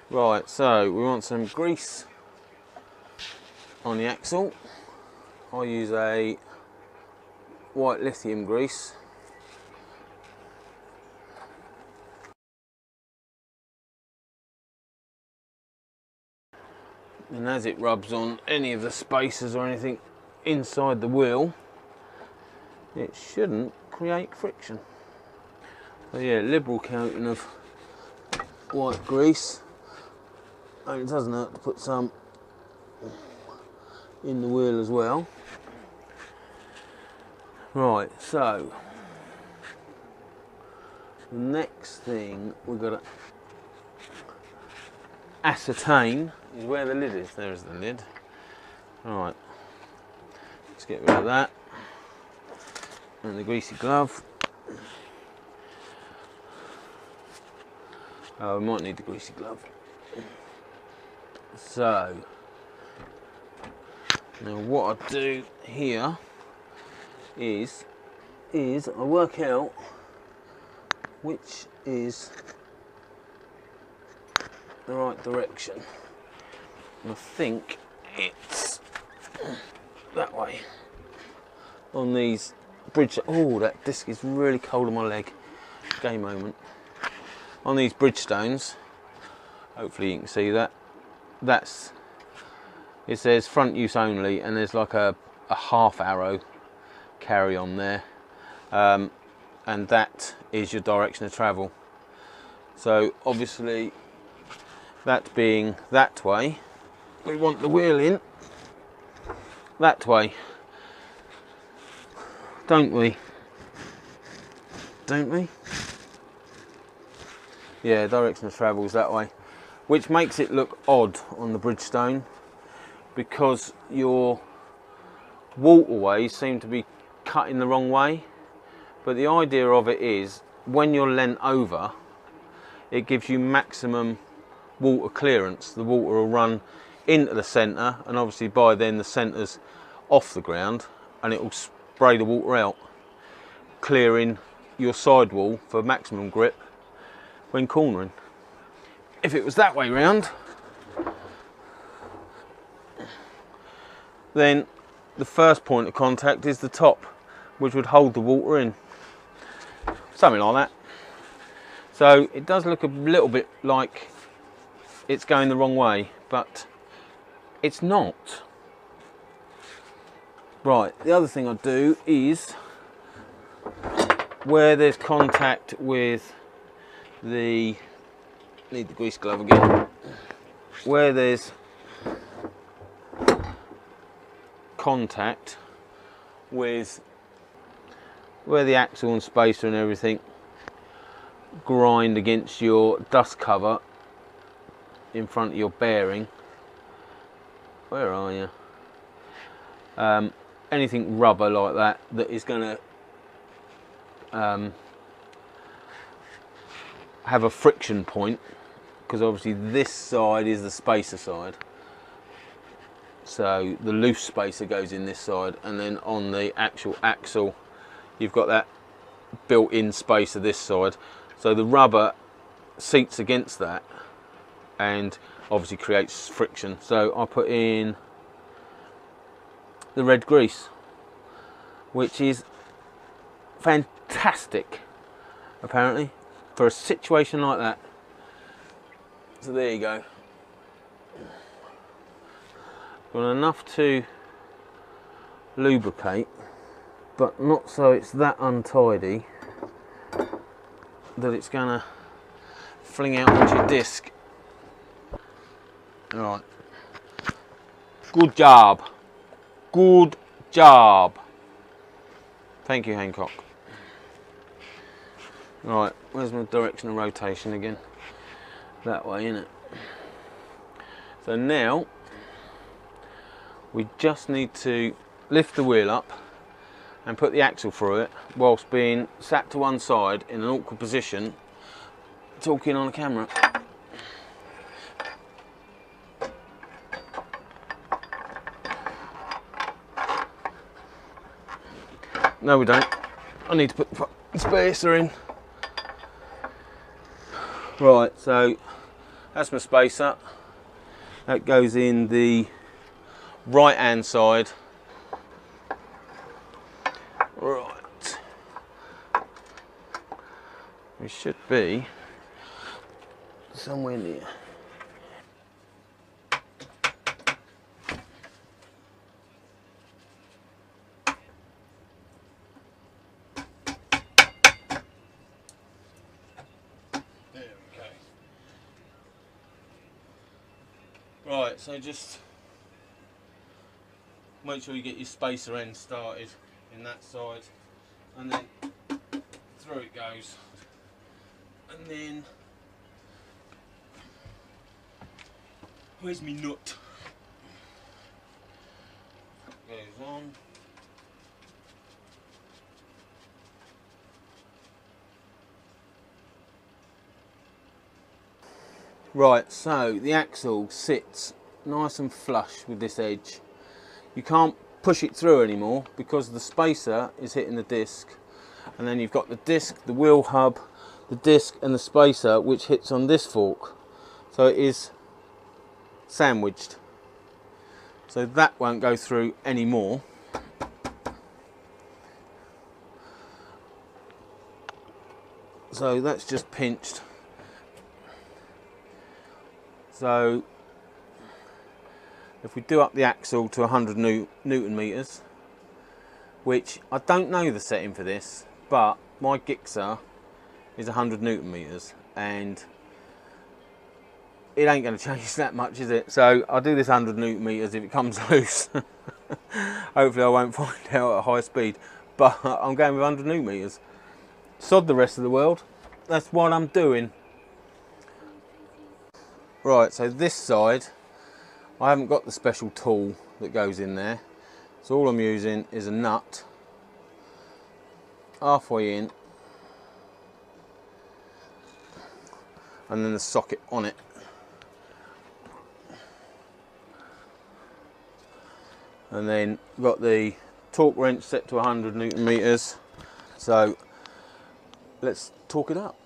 Right, so we want some grease on the axle. I use a white lithium grease. And as it rubs on any of the spacers or anything inside the wheel, it shouldn't create friction. So yeah, liberal coating of white grease. And it doesn't hurt to put some in the wheel as well. Right, so the next thing we've got to ascertain is where the lid is. There's the lid. Alright, let's get rid of that. And the greasy glove. Oh, we might need the greasy glove. So, now what I do here is I work out which is the right direction. And I think it's that way. On these bridge, oh, that disc is really cold on my leg. Game moment. On these Bridgestones, hopefully you can see that. It says front use only, and there's like a half arrow carry on there, and that is your direction of travel. So obviously, that being that way, we want the wheel in that way, don't we? Don't we? Yeah, direction of travel is that way, which makes it look odd on the Bridgestone because your waterways seem to be cut in the wrong way. But the idea of it is when you're leant over, it gives you maximum water clearance. The water will run into the centre, and obviously by then the centre's off the ground and it will spray the water out, clearing your sidewall for maximum grip when cornering. If it was that way round, then the first point of contact is the top, which would hold the water in. Something like that. So it does look a little bit like it's going the wrong way, but it's not. Right, the other thing I do is where there's contact with need the grease glove again. Where there's contact with where the axle and spacer and everything grind against your dust cover in front of your bearing. Where are you? Anything rubber like that is going to have a friction point, because obviously this side is the spacer side, so the loose spacer goes in this side, and then on the actual axle you've got that built-in spacer this side, so the rubber seats against that and obviously creates friction. So I put in the red grease, which is fantastic apparently for a situation like that. So there you go. Got enough to lubricate, but not so it's that untidy that it's gonna fling out onto your disc. Alright. Good job. Good job. Thank you, Hancock. Right, where's my direction of rotation again? That way, innit? So now we just need to lift the wheel up and put the axle through it whilst being sat to one side in an awkward position talking on a camera. No, we don't. I need to put the spacer in. Right, so that's my spacer. That goes in the right hand side. Right. We should be somewhere near. There we go. Right, so just make sure you get your spacer end started in that side, and then through it goes, and then where's my nut? Goes on. Right, so the axle sits nice and flush with this edge. You can't push it through anymore because the spacer is hitting the disc, and then you've got the disc, the wheel hub, the disc and the spacer which hits on this fork, so it is sandwiched, so that won't go through anymore. So that's just pinched. So if we do up the axle to 100 Newton meters, which I don't know the setting for this, but my Gixxer is 100 Newton meters and it ain't going to change that much, is it? So I'll do this 100 Newton meters if it comes loose. Hopefully I won't find out at high speed, but I'm going with 100 Newton meters. Sod the rest of the world. That's what I'm doing. Right, so this side, I haven't got the special tool that goes in there. So all I'm using is a nut, halfway in, and then the socket on it. And then got the torque wrench set to 100 Newton meters. So let's torque it up.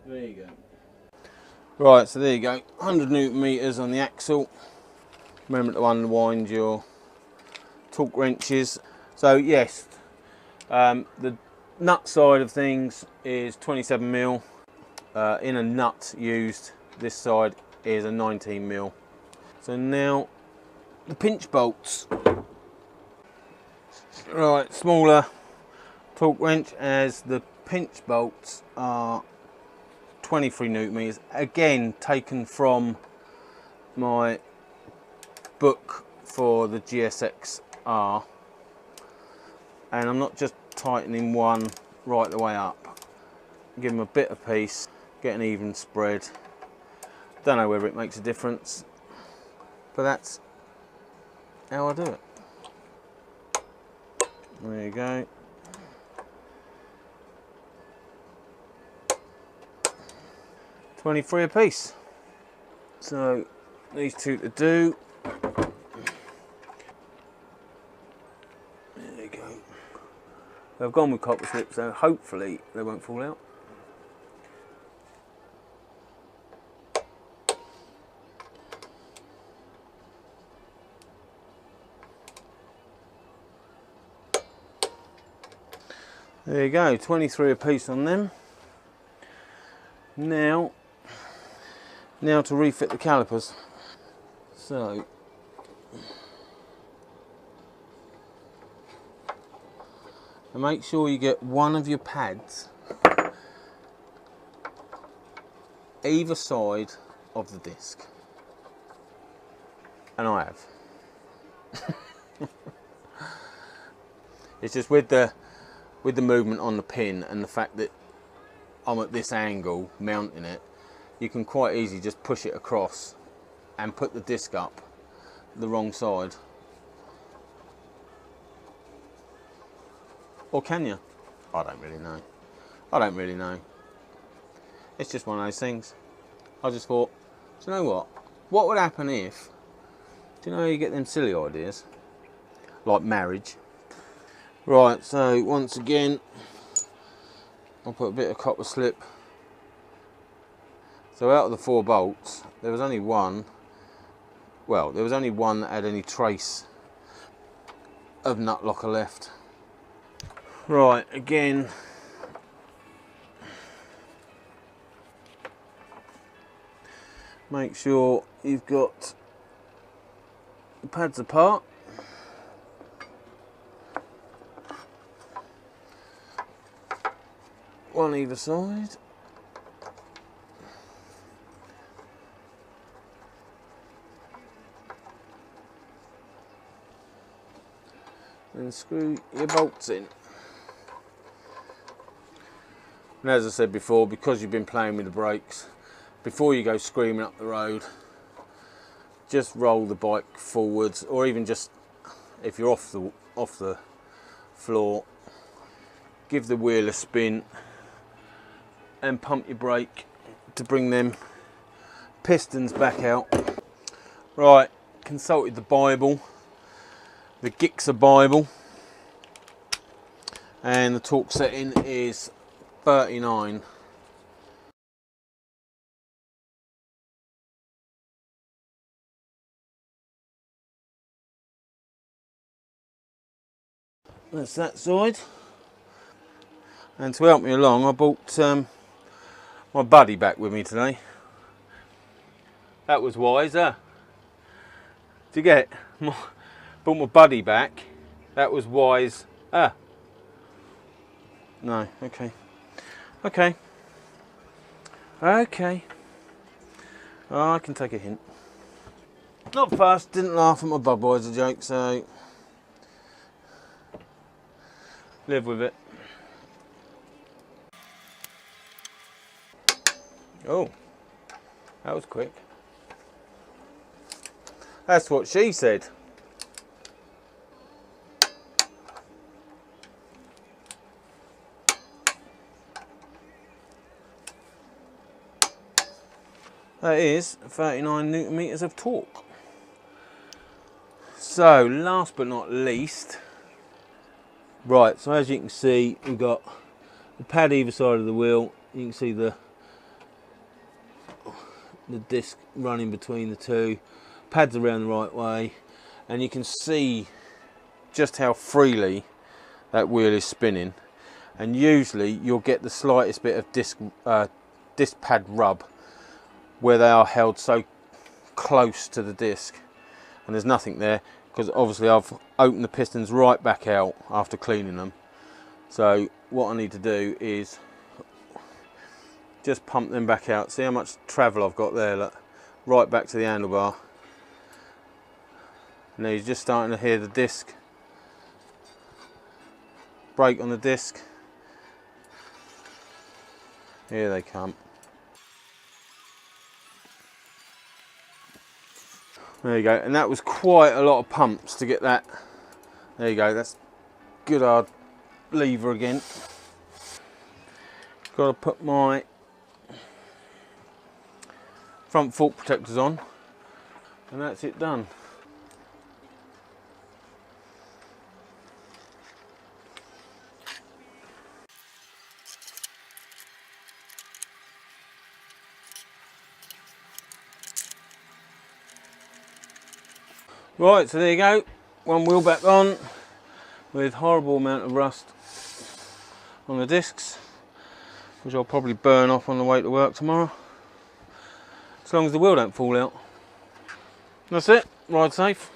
There you go. Right, so there you go, 100 Newton meters on the axle. Remember to unwind your torque wrenches. So yes, the nut side of things is 27 mil. In a nut used, this side is a 19 mil. So now the pinch bolts. Right, smaller torque wrench, as the pinch bolts are 23 Newton meters, again taken from my book for the GSX R, and I'm not just tightening one right the way up, give them a bit of piece, get an even spread. Don't know whether it makes a difference, but that's how I do it. There you go. $23 a piece. So these two to do. There you go. I've gone with copper slips, so hopefully they won't fall out. There you go, 23 a piece on them. Now to refit the calipers. So and make sure you get one of your pads either side of the disc. And I have. It's just with the movement on the pin and the fact that I'm at this angle mounting it, you can quite easily just push it across and put the disc up, the wrong side. Or can you? I don't really know. I don't really know. It's just one of those things. I just thought, do you know what? What would happen if, do you know how you get them silly ideas? Like marriage. Right, so once again, I'll put a bit of copper slip. So out of the 4 bolts, there was only one, well, there was only one that had any trace of nut locker left. Right, again, make sure you've got the pads apart. One either side. And screw your bolts in. And as I said before, because you've been playing with the brakes, before you go screaming up the road, just roll the bike forwards, or even just if you're off the floor, give the wheel a spin and pump your brake to bring them pistons back out. Right, consulted the Bible, the GSX Bible, and the torque setting is 39. That's that side. And to help me along, I brought my buddy back with me today. That was wise, huh? Did you get it? Brought my buddy back. That was wise, huh? No, okay. Okay. Okay. Oh, I can take a hint. Not fast, didn't laugh at my Budweiser joke, so live with it. Oh, that was quick. That's what she said. That is 39 Newton meters of torque. So, last but not least, right, so as you can see, we've got the pad either side of the wheel. You can see the disc running between the two. Pads around the right way, and you can see just how freely that wheel is spinning. And usually you'll get the slightest bit of disc pad rub where they are held so close to the disc, and there's nothing there because obviously I've opened the pistons right back out after cleaning them. So what I need to do is just pump them back out. See how much travel I've got there, look, right back to the handlebar. Now you're just starting to hear the disc brake on the disc. Here they come. There you go, and that was quite a lot of pumps to get that. There you go, that's good hard lever again. Got to put my front fork protectors on, and that's it done. Right, so there you go, one wheel back on with horrible amount of rust on the discs, which I'll probably burn off on the way to work tomorrow, as long as the wheel don't fall out. That's it, ride safe.